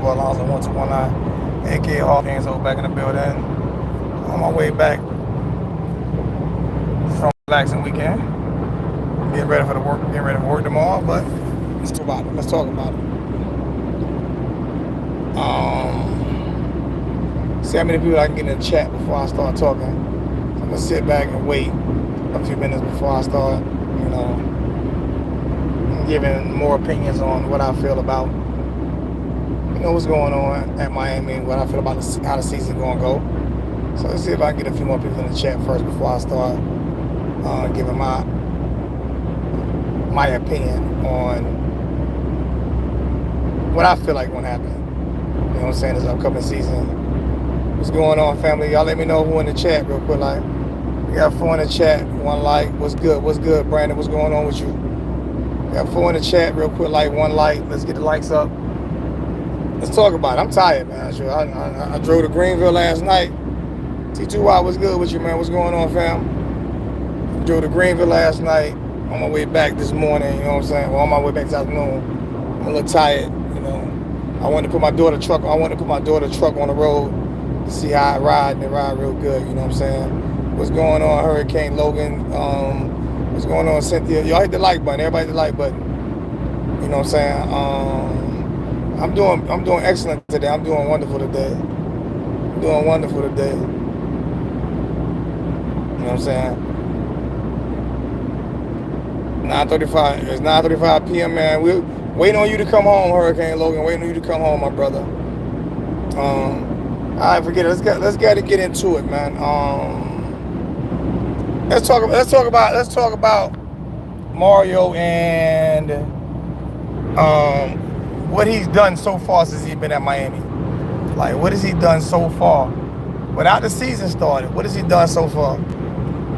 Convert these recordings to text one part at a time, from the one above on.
Cristobal Alonso 1219, aka Hall Games over back in the building. On my way back from relaxing weekend. Getting ready for the work, getting ready for work tomorrow, but let's talk about it. Let's talk about it. See how many people I can get in the chat before I start talking. I'm gonna sit back and wait a few minutes before I start, giving more opinions on what I feel about, what's going on at Miami, what I feel about how the season's gonna go. So let's see if I can get a few more people in the chat first before I start giving my opinion on what I feel like gonna happen. You know what I'm saying? This upcoming season. What's going on, family? Y'all let me know who in the chat real quick. Like, we got 4 in the chat. 1 like. What's good? What's good, Brandon? What's going on with you? We got 4 in the chat real quick. Like, 1 like. Let's get the likes up. Let's talk about it. I'm tired, man. I drove to Greenville last night. T2Y, what's good with you, man? What's going on, fam? I drove to Greenville last night. On my way back this morning, you know what I'm saying? Well, on my way back this afternoon. I'm a little tired, I wanted to put my daughter's truck on the road to see how I ride, and it ride real good, you know what I'm saying? What's going on, Hurricane Logan? What's going on, Cynthia? Y'all hit the like button. Everybody hit the like button. You know what I'm saying? I'm doing excellent today. I'm doing wonderful today. You know what I'm saying? 9:35. It's 9:35 p.m. man. We're waiting on you to come home, Hurricane Logan. Waiting on you to come home, my brother. I forget it. Let's get into it, man. Let's talk about Mario and what he's done so far since he's been at Miami. Like, what has he done so far? Without the season started, what has he done so far?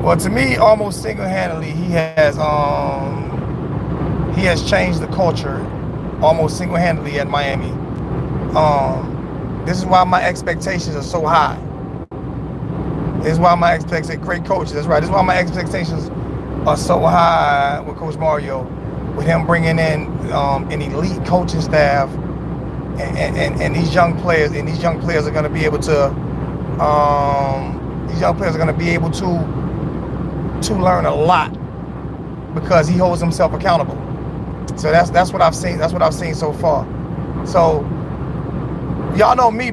Well, to me, almost single-handedly, he has changed the culture almost single-handedly at Miami. This is why my expectations are so high. This is why my expectations, great coach, that's right. This is why my expectations are so high with Coach Mario, with him bringing in an elite coaching staff, and these young players, are going to be able to, learn a lot because he holds himself accountable. So that's what I've seen. That's what I've seen so far. So y'all know me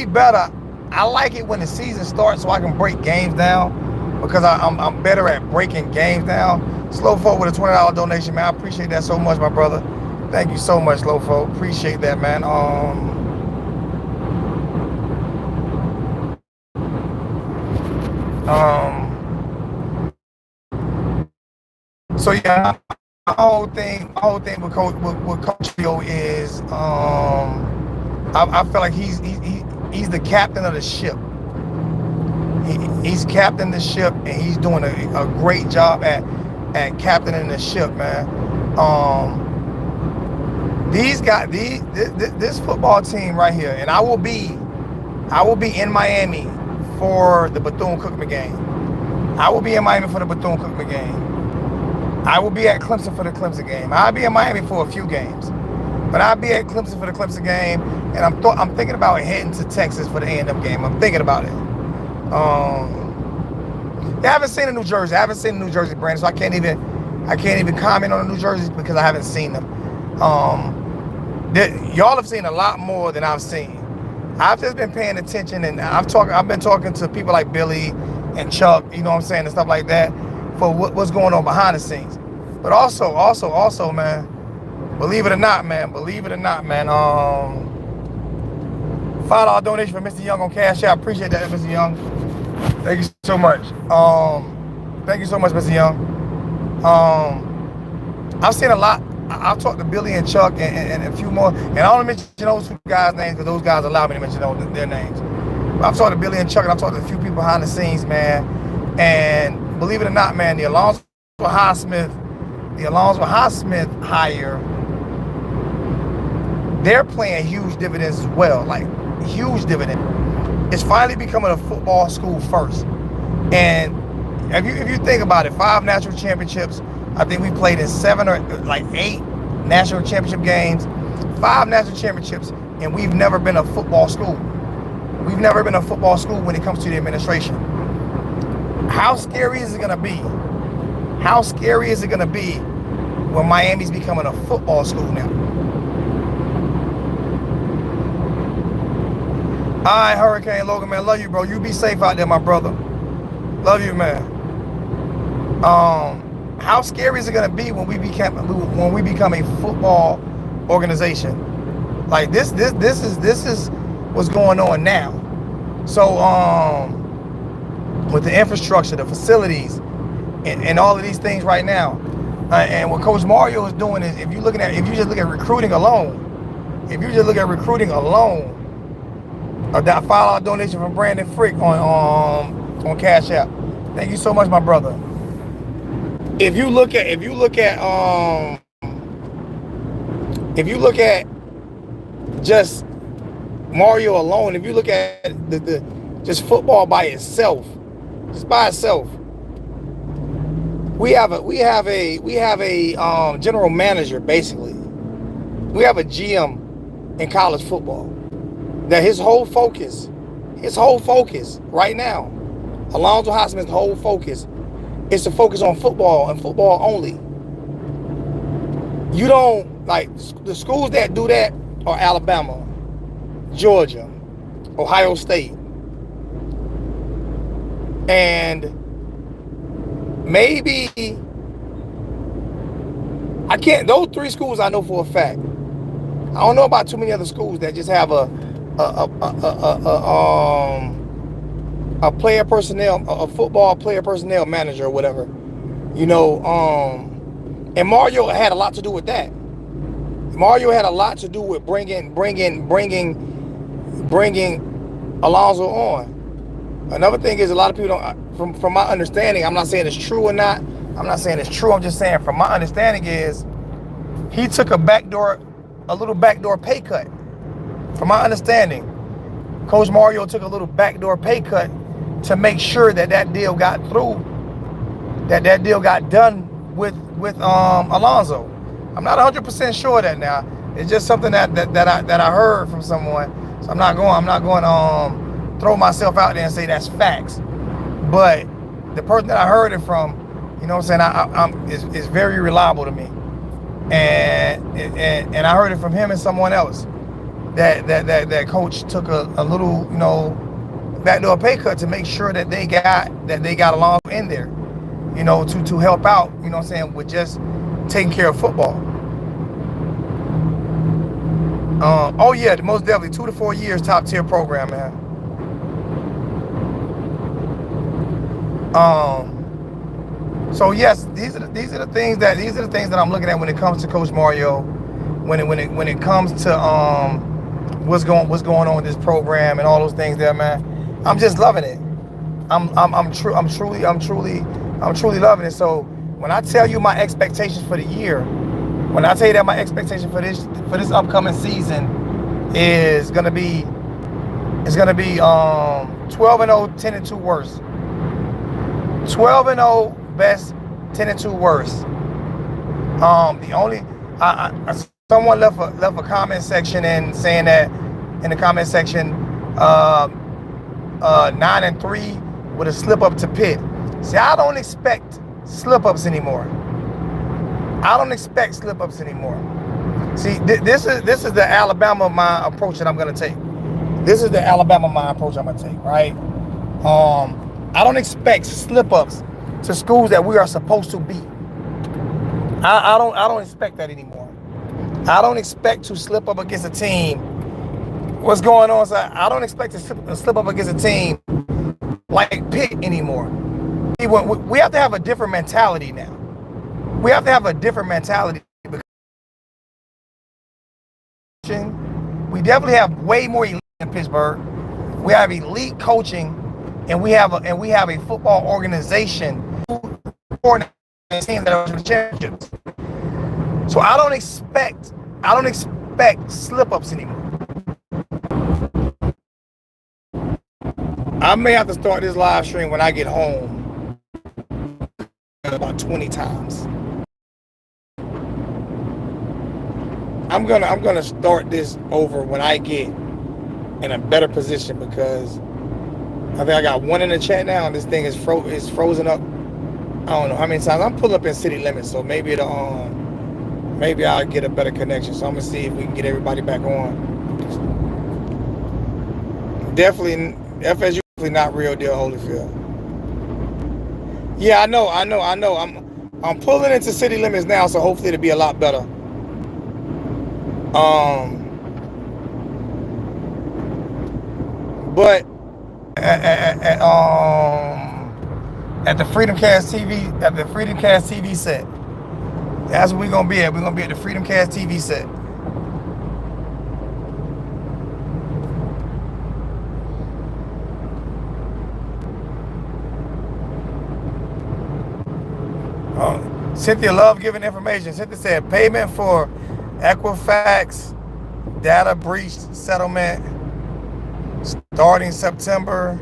better. I like it when the season starts so I can break games down, because I'm better at breaking games down. Slowfo with a $20 donation, man. I appreciate that so much, my brother. Thank you so much, Slowfo. Appreciate that, man. So yeah, my whole thing with Coach Leo is I feel like he's the captain of the ship. He's captain the ship, and he's doing a great job at captaining the ship, man. This football team right here, and I will be in Miami for the Bethune-Cookman game. I will be in Miami for the Bethune-Cookman game. I will be at Clemson for the Clemson game. I'll be in Miami for a few games, but I'll be at Clemson for the Clemson game, and I'm thinking about heading to Texas for the A&M game. I'm thinking about it. I haven't seen the New Jersey. I haven't seen the New Jersey brand, so I can't even comment on the New Jersey because I haven't seen them. Y'all have seen a lot more than I've seen. I've just been paying attention, and I've been talking to people like Billy and Chuck, you know what I'm saying, and stuff like that, for what's going on behind the scenes. But also, man, believe it or not, man, $5 donation for Mr. Young on Cash App. I appreciate that, Mr. Young. Thank you so much. Mr. Young. I've seen a lot. I've talked to Billy and Chuck and a few more, and I don't mention those guys' names because those guys allow me to mention their names. But I've talked to Billy and Chuck, and I've talked to a few people behind the scenes, man. And believe it or not, man, the Alonzo Highsmith hire, they're playing huge dividends as well, like huge dividends. It's finally becoming a football school first. And if you think about it, 5 national championships. I think we played in 7 or 8 national championship games, 5 national championships, and we've never been a football school. We've never been a football school when it comes to the administration. How scary is it going to be? How scary is it going to be when Miami's becoming a football school now? All right, Hurricane Logan, man, love you, bro. You be safe out there, my brother. Love you, man. How scary is it going to be when we become a football organization? Like this is what's going on now. So with the infrastructure, the facilities, and all of these things right now, and what Coach Mario is doing is, if you just look at recruiting alone, that $5 donation from Brandon Frick on Cash App. Thank you so much, my brother. If you look at just Mario alone, if you look at the just football by itself, we have a general manager, basically. We have a GM in college football that his whole focus right now, Alonzo Highsmith's whole focus is to focus on football and football only. You don't, like, the schools that do that are Alabama, Georgia, Ohio State, and maybe, those 3 schools I know for a fact. I don't know about too many other schools that just have a football player personnel manager or whatever, and Mario had a lot to do with that. Mario had a lot to do with bringing Alonzo on. Another thing is, a lot of people don't, from my understanding, I'm not saying it's true or not. I'm not saying it's true. I'm just saying, from my understanding, is he took a little backdoor pay cut. From my understanding, Coach Mario took a little backdoor pay cut to make sure that deal got through, that deal got done with Alonzo. I'm not 100% sure of that now. It's just something that I heard from someone. So I'm not going to throw myself out there and say that's facts. But the person that I heard it from, you know what I'm saying, is very reliable to me. And I heard it from him and someone else that coach took a little, backdoor pay cut to make sure that they got Alonzo in there, to help out, you know what I'm saying, with just taking care of football. Oh yeah, most definitely 2 to 4 years, top tier program, man. So yes, these are the things that I'm looking at when it comes to Coach Mario, when it comes to what's going on with this program and all those things there, man. I'm just loving it. I'm truly loving it. So when I tell you my expectations for the year, when I tell you that my expectation for this upcoming season is gonna be 12-0, 10-2 worst. 12-0 best, 10-2 worst. Someone left a comment section and saying that in the comment section, 9-3 with a slip up to Pitt. See, I don't expect slip ups anymore. See, this is the Alabama mind approach that I'm gonna take. Right? I don't expect slip ups to schools that we are supposed to beat. I don't expect that anymore. I don't expect to slip up against a team. What's going on? So I don't expect to slip up against a team like Pitt anymore. We have to have a different mentality now. We definitely have way more elite in Pittsburgh. We have elite coaching, and we have a football organization team that are championships. So I don't expect slip ups anymore. I may have to start this live stream when I get home about 20 times. I'm gonna start this over when I get in a better position, because I think I got one in the chat now, and this thing is frozen up. I don't know how many times I'm pulling up in city limits, so maybe maybe I'll get a better connection. So I'm gonna see if we can get everybody back on. Definitely, FSU definitely not real deal Holyfield. Yeah, I know. I'm pulling into city limits now, so hopefully it'll be a lot better. But at the Freedom Cast TV set, that's where we're gonna be at. We're gonna be at the Freedom Cast TV set. Cynthia love giving information. Cynthia said payment for Equifax data breach settlement starting September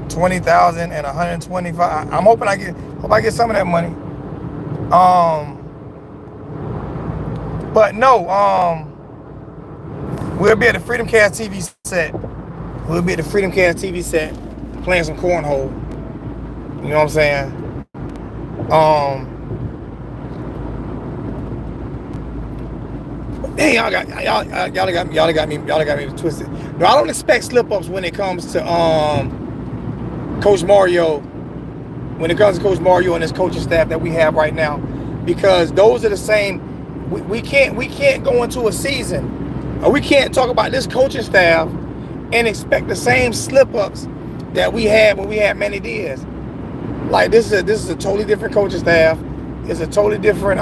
20,000 and 125. I'm hoping I get some of that money. But no, we'll be at the Freedom Cast TV set. We'll be at the Freedom Cast TV set playing some cornhole. You know what I'm saying? Hey, y'all got me twisted. No, I don't expect slip ups when it comes to Coach Mario. When it comes to Coach Mario and his coaching staff that we have right now, because those are the same. We can't go into a season, or we can't talk about this coaching staff and expect the same slip ups that we had when we had Manny Diaz. Like this is a totally different coaching staff. It's a totally different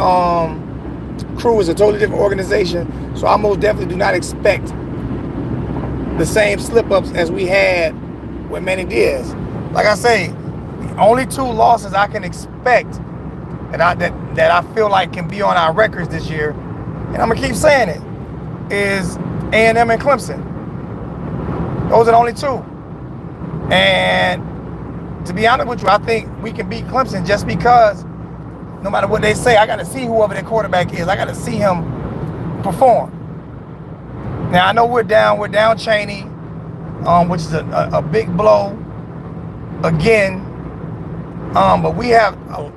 crew. It's a totally different organization. So I most definitely do not expect the same slip ups as we had with Manny Diaz. Like I say, the only 2 losses I can expect that I feel like can be on our records this year, and I'm gonna keep saying it, is A&M and Clemson. Those are the only 2. And to be honest with you, I think we can beat Clemson just because no matter what they say, I got to see whoever their quarterback is. I got to see him perform. Now, I know we're down Cheney, which is a big blow again. But we have a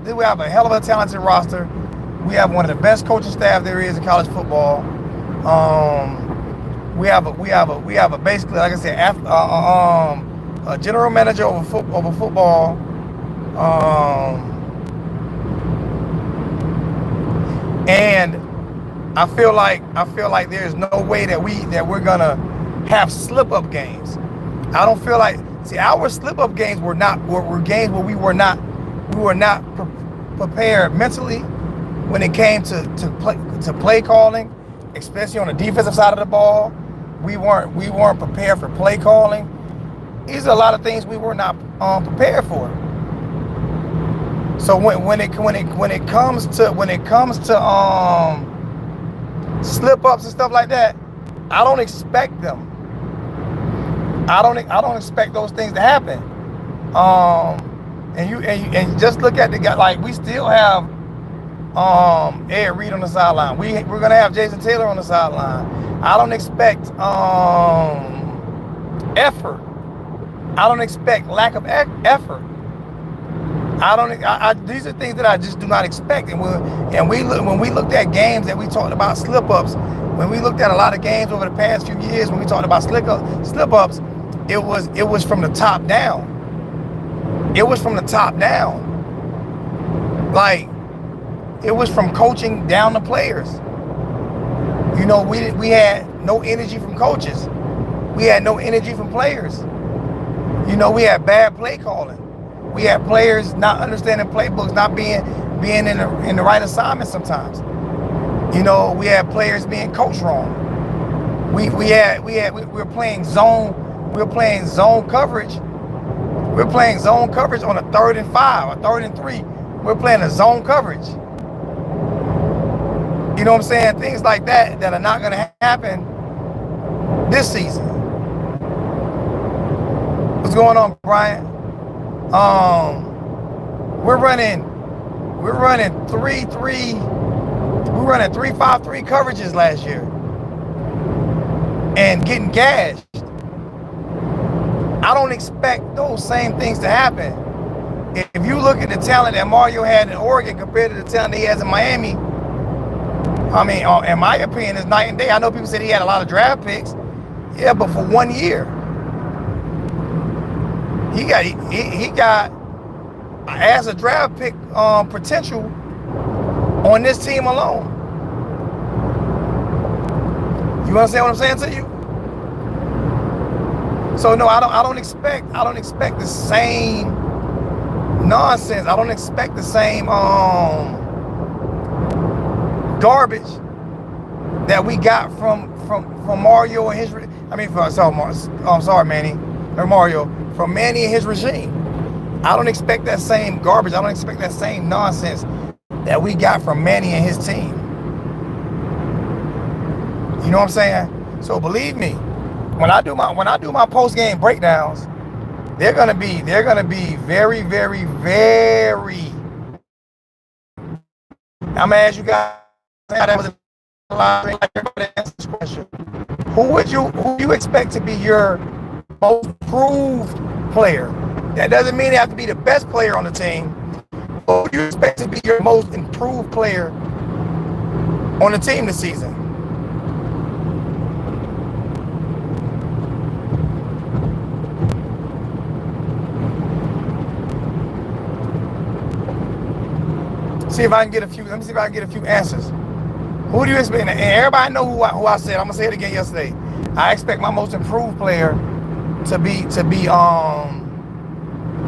hell of a talented roster. We have one of the best coaching staff there is in college football. We have a basically, like I said, a general manager over football. And I feel like there's no way that we're gonna have slip up games. I don't feel like, see, our slip up games were games where we were not prepared mentally when it came to play calling, especially on the defensive side of the ball. We weren't prepared for play calling. These are a lot of things we were not prepared for. So when it comes to slip ups and stuff like that, I don't expect them. I don't expect those things to happen. And just look at the guy. Like, we still have Ed Reed on the sideline. We're gonna have Jason Taylor on the sideline. I don't expect effort. I don't expect lack of effort. These are things that I just do not expect. And when we looked at games that we talked about slip ups, when we looked at a lot of games over the past few years, when we talked about slip ups, it was from the top down. It was from the top down. Like, it was from coaching down to players. You know, we had no energy from coaches. We had no energy from players. You know, we had bad play calling. We had players not understanding playbooks, not being in the right assignment sometimes. You know, we had players being coached wrong. We were playing zone coverage. We're playing zone coverage on a 3rd and 5, a 3rd and 3. We're playing a zone coverage. You know what I'm saying? Things like that are not going to happen this season. What's going on, Brian? We're running 3-3. We were running 3-5-3 coverages last year and getting gashed. I don't expect those same things to happen. If you look at the talent that Mario had in Oregon compared to the talent he has in Miami, I mean, in my opinion, it's night and day. I know people said he had a lot of draft picks. Yeah, but for 1 year, he got as a draft pick potential on this team alone. You understand what I'm saying to you? So no, I don't expect the same nonsense. I don't expect the same garbage that we got from Mario and his. Sorry, Manny or Mario, from Manny and his regime. I don't expect that same garbage. I don't expect that same nonsense that we got from Manny and his team. You know what I'm saying? So believe me, when I do my post game breakdowns, they're gonna be very, very, very. I'm gonna ask you guys. That was a lot of answer this question. Who you expect to be your most improved player? That doesn't mean they have to be the best player on the team. Who do you expect to be your most improved player on the team this season? See if I can get a few. Let me see if I can get a few answers. Who do you expect? And everybody know who I said. I'm gonna say it again yesterday. I expect my most improved player to be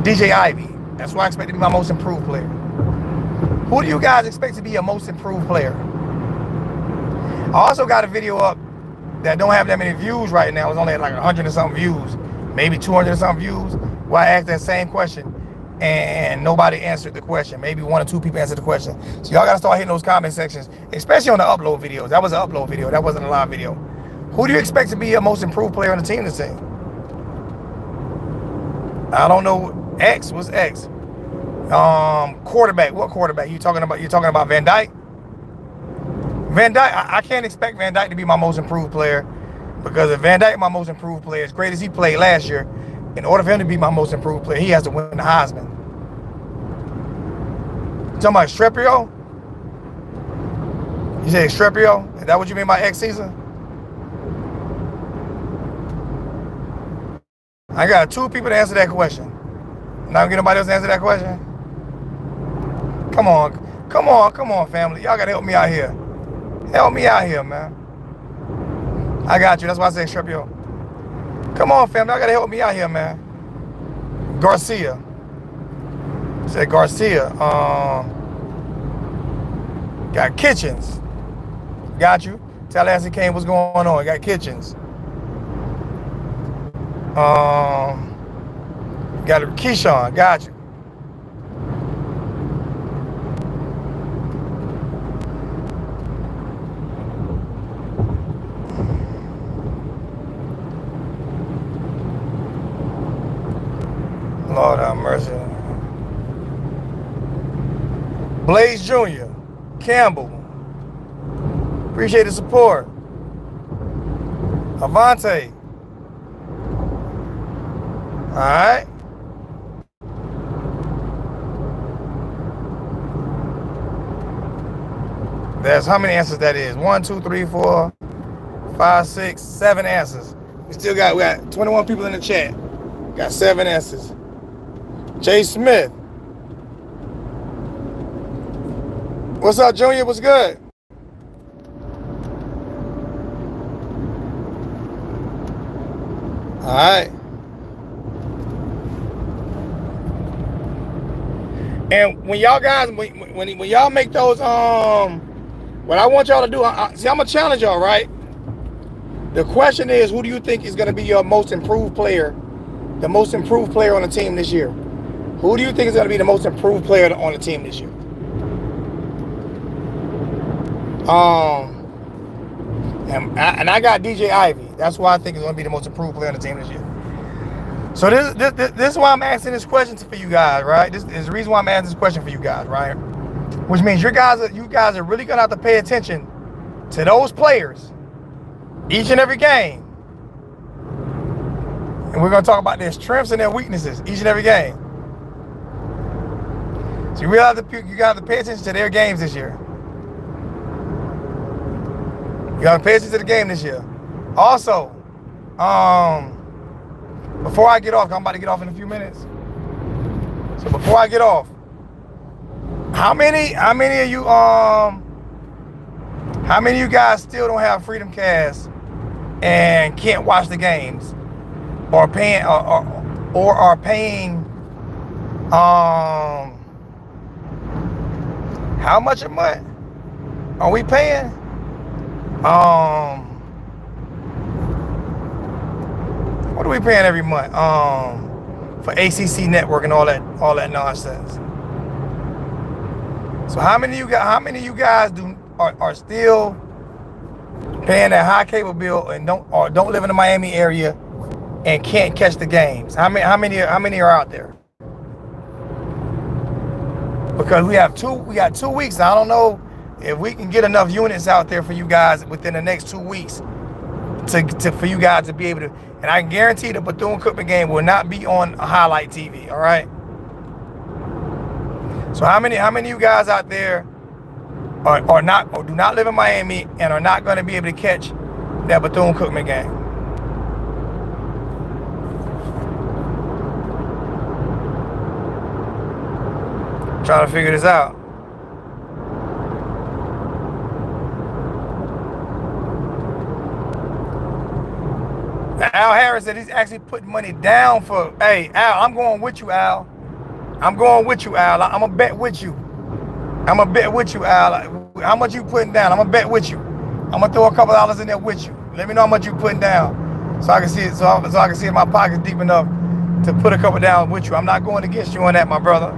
DJ Ivy. That's who I expect to be my most improved player. Who do you guys expect to be your most improved player? I also got a video up that don't have that many views right now. It's only at like 100 and something views, maybe 200 and something views, where I asked that same question and nobody answered the question. Maybe 1 or 2 people answered the question. So y'all gotta start hitting those comment sections, especially on the upload videos. That was an upload video. That wasn't a live video. Who do you expect to be your most improved player on the team this team? I don't know. X? What's X? Quarterback. What quarterback? You talking about Van Dyke? Van Dyke, I can't expect Van Dyke to be my most improved player, because if Van Dyke my most improved player, as great as he played last year, in order for him to be my most improved player, he has to win the Heisman. You talking about Strepio? You said Strepio? Is that what you mean by X season? I got 2 people to answer that question. Not gonna get nobody else to answer that question? Come on, family. Y'all gotta help me out here. Help me out here, man. I got you. That's why I say Strepio. Come on, family. Y'all gotta help me out here, man. Garcia. Said Garcia. Got Kitchens. Got you. Tallahassee Kane, what's going on? Got Kitchens. Got Keyshawn. Got you. Lord have mercy. Blaze Jr. Campbell. Appreciate the support. Avante. All right. That's how many answers that is. 1, 2, 3, 4, 5, 6, 7 answers. We got 21 people in the chat. Got 7 answers. Jay Smith. What's up, Junior? What's good? All right. And when y'all guys, when y'all make those, what I want y'all to do, see, I'm gonna challenge y'all, right? The question is, who do you think is gonna be your most improved player, the most improved player on the team this year? Who do you think is gonna be the most improved player on the team this year? And I got DJ Ivy. That's why I think is gonna be the most improved player on the team this year. So this is why I'm asking this question for you guys, right? This is the reason why I'm asking this question for you guys, right? which means you guys are really gonna have to pay attention to those players each and every game. And we're gonna talk about their strengths and their weaknesses each and every game. So you realize you gotta pay attention to their games this year. You gotta pay attention to the game this year. Also, before I get off, I'm about to get off in a few minutes. So before I get off, how many of you guys still don't have Freedom Cast and can't watch the games, or paying or are paying how much a month are we paying? What are we paying every month? For ACC Network and all that nonsense. So how many of you guys are still paying that high cable bill and don't live in the Miami area and can't catch the games? How many are out there? Because we got 2 weeks. I don't know if we can get enough units out there for you guys within the next 2 weeks for you guys to be able to. And I can guarantee the Bethune-Cookman game will not be on highlight TV. All right. So how many of you guys out there are not, or do not live in Miami and are not going to be able to catch that Bethune-Cookman game? Trying to figure this out. Al Harris said he's actually putting money down for. Hey, Al, I'm going with you, Al. I'm going with you, Al. I'm gonna bet with you. I'm gonna bet with you, Al. How much you putting down? I'm gonna bet with you. I'm gonna throw a couple dollars in there with you. Let me know how much you putting down, so I can see it. So I can see if my pocket's deep enough to put a couple down with you. I'm not going against you on that, my brother.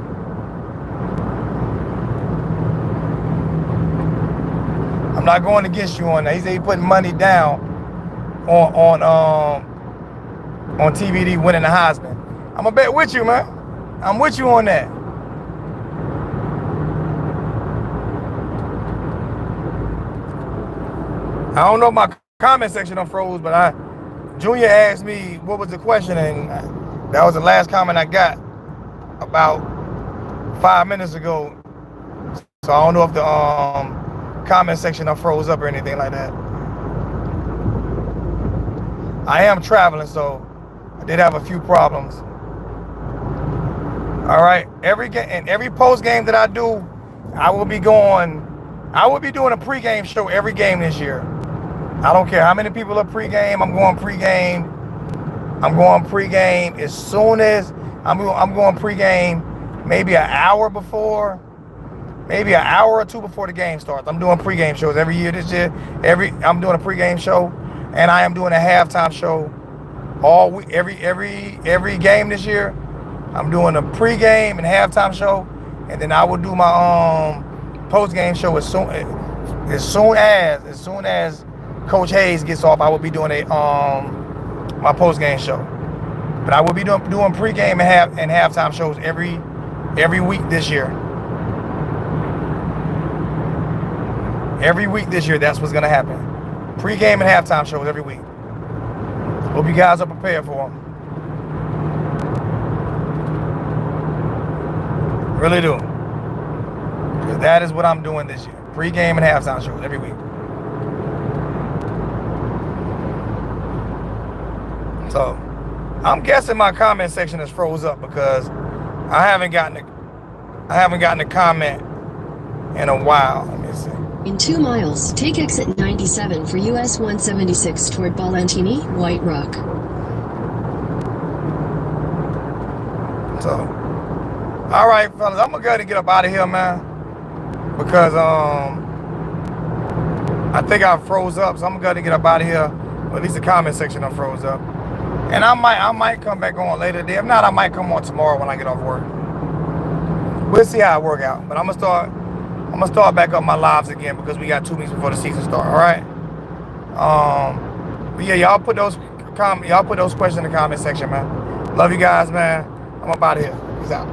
I'm not going against you on that. He said he putting money down on TVD winning the Heisman. I'm gonna bet with you, man. I'm with you on that. I don't know if my comment section unfroze, but Junior asked me what was the question, and that was the last comment I got about 5 minutes ago. So I don't know if the comment section unfroze up or anything like that. I am traveling, so I did have a few problems. All right, every post game that I do, I will be doing a pregame show every game this year. I don't care how many people are pregame. I'm going pregame. I'm going pregame as soon as I'm going pregame, maybe an hour before, maybe an hour or two before the game starts. I'm doing pregame shows every year this year. I'm doing a pregame show, and I am doing a halftime show all week. Every game this year, I'm doing a pregame and halftime show, and then I will do my postgame show as soon as Coach Hayes gets off. I will be doing my postgame show, but I will be doing pregame and halftime shows every week this year. Every week this year, that's what's gonna happen. Pre-game and halftime shows every week. Hope you guys are prepared for them. Really do. Because that is what I'm doing this year. Pre-game and halftime shows every week. So, I'm guessing my comment section is froze up because I haven't gotten a comment in a while. Let me see. In 2 miles, take exit 97 for US 176 toward Ballantini, White Rock. So, all right, fellas, I'm gonna go ahead and get up out of here, man, because I think I froze up, so I'm gonna go ahead and get up out of here. Well, at least the comment section I froze up, and I might come back on later today. If not, I might come on tomorrow when I get off work. We'll see how it work out, but I'm gonna start back up my lives again because we got 2 weeks before the season start. All right. But yeah, y'all put those questions in the comment section, man. Love you guys, man. I'm up out of here. Peace out.